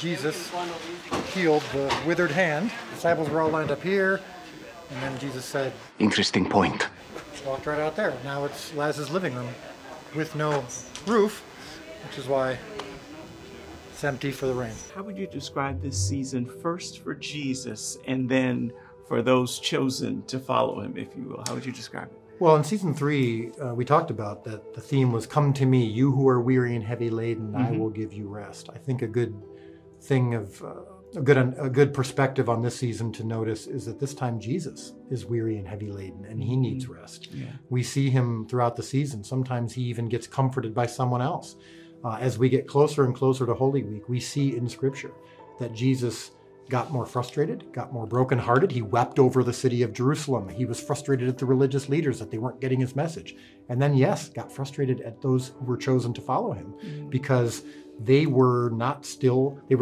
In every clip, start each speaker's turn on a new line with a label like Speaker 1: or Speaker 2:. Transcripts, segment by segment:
Speaker 1: Jesus healed the withered hand. The disciples were all lined up here, and then Jesus said,
Speaker 2: "Interesting point."
Speaker 1: Walked right out there. Now it's Lazarus' living room with no roof, which is why it's empty for the rain.
Speaker 3: How would you describe this season, first for Jesus and then for those chosen to follow him, if you will? How would you describe it?
Speaker 1: Well, in season 3, we talked about that the theme was, "Come to me, you who are weary and heavy laden, I will give you rest." I think a good thing of a good perspective on this season to notice is that this time Jesus is weary and heavy laden, and he needs rest.
Speaker 3: Yeah.
Speaker 1: We see him throughout the season. Sometimes he even gets comforted by someone else. As we get closer and closer to Holy Week, we see in Scripture that Jesus got more frustrated, got more brokenhearted. He wept over the city of Jerusalem. He was frustrated at the religious leaders that they weren't getting his message. And then, yes, got frustrated at those who were chosen to follow him because they were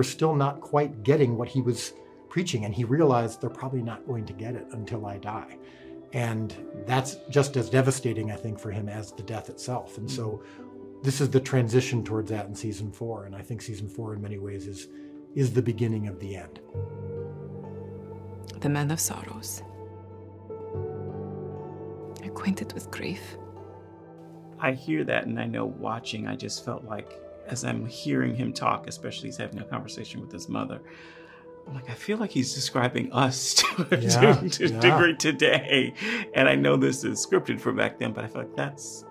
Speaker 1: still not quite getting what he was preaching. And he realized they're probably not going to get it until I die. And that's just as devastating, I think, for him as the death itself. And so this is the transition towards that in season 4. And I think season 4 in many ways is the beginning of the end.
Speaker 4: The man of sorrows, acquainted with grief.
Speaker 3: I hear that, and I know watching, I just felt like, as I'm hearing him talk, especially he's having a conversation with his mother, I'm like, I feel like he's describing us to a degree today. And I know this is scripted for back then, but I feel like that's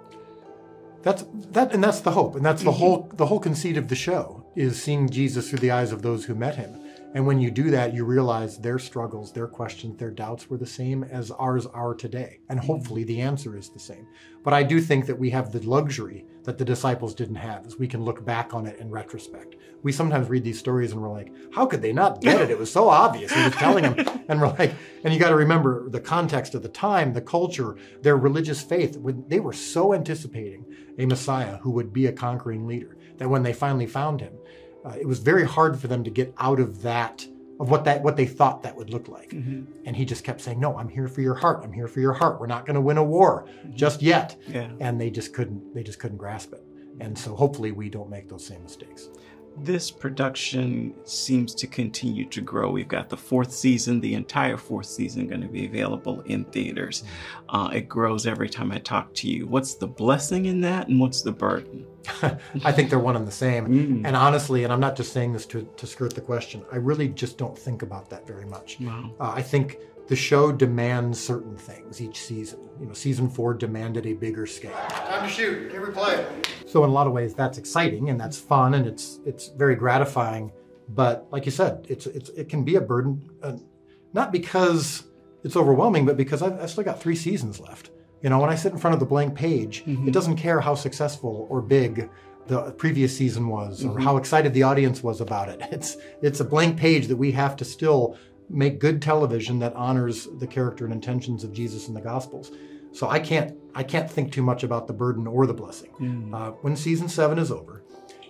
Speaker 1: the hope, and that's the whole conceit of the show, is seeing Jesus through the eyes of those who met him. And when you do that, you realize their struggles, their questions, their doubts were the same as ours are today. And hopefully the answer is the same. But I do think that we have the luxury that the disciples didn't have, is we can look back on it in retrospect. We sometimes read these stories and we're like, how could they not get it? It was so obvious. He was telling them. And we're like, and you got to remember the context of the time, the culture, their religious faith. They were so anticipating a Messiah who would be a conquering leader that when they finally found him, it was very hard for them to get out of that, of what they thought that would look like. And he just kept saying, no, I'm here for your heart. I'm here for your heart. We're not going to win a war just yet. And they just couldn't grasp it. And so hopefully we don't make those same mistakes.
Speaker 3: This production seems to continue to grow. We've got the 4th season, the entire 4th season going to be available in theaters. It grows every time I talk to you. What's the blessing in that, and what's the burden?
Speaker 1: I think they're one and the same. And honestly, and I'm not just saying this to skirt the question, I really just don't think about that very much.
Speaker 3: Wow.
Speaker 1: I think the show demands certain things each season. Season 4 demanded a bigger scale. Time to shoot, every play. So in a lot of ways, that's exciting and that's fun and it's very gratifying. But like you said, it can be a burden, not because it's overwhelming, but because I've still got 3 seasons left. When I sit in front of the blank page, it doesn't care how successful or big the previous season was or how excited the audience was about it. It's a blank page that we have to still make good television that honors the character and intentions of Jesus in the Gospels. So I can't think too much about the burden or the blessing. When season 7 is over,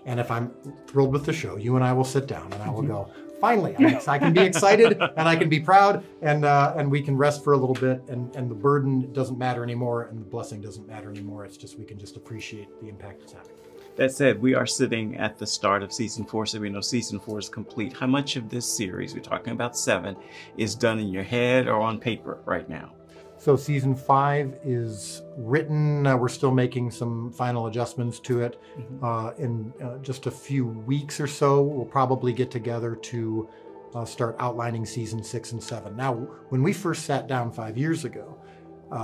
Speaker 1: and if I'm thrilled with the show, you and I will sit down and I will go, finally, I can be excited and I can be proud and we can rest for a little bit and the burden doesn't matter anymore and the blessing doesn't matter anymore. It's just we can just appreciate the impact it's having.
Speaker 3: That said, we are sitting at the start of season 4, so we know season 4 is complete. How much of this series, we're talking about 7, is done in your head or on paper right now?
Speaker 1: So season 5 is written. We're still making some final adjustments to it. In just a few weeks or so, we'll probably get together to start outlining season 6 and 7. Now, when we first sat down 5 years ago,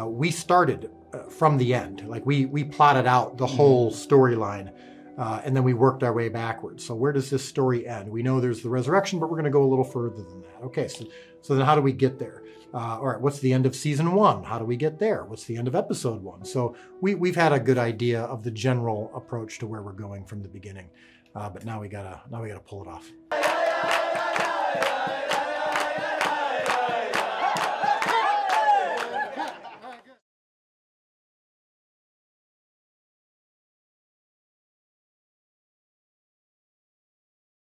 Speaker 1: we started from the end. Like we plotted out the whole storyline, and then we worked our way backwards. So where does this story end? We know there's the resurrection, but we're going to go a little further than that. Okay, so then how do we get there? All right, what's the end of season 1? How do we get there? What's the end of episode 1? So we've had a good idea of the general approach to where we're going from the beginning, but now we gotta pull it off.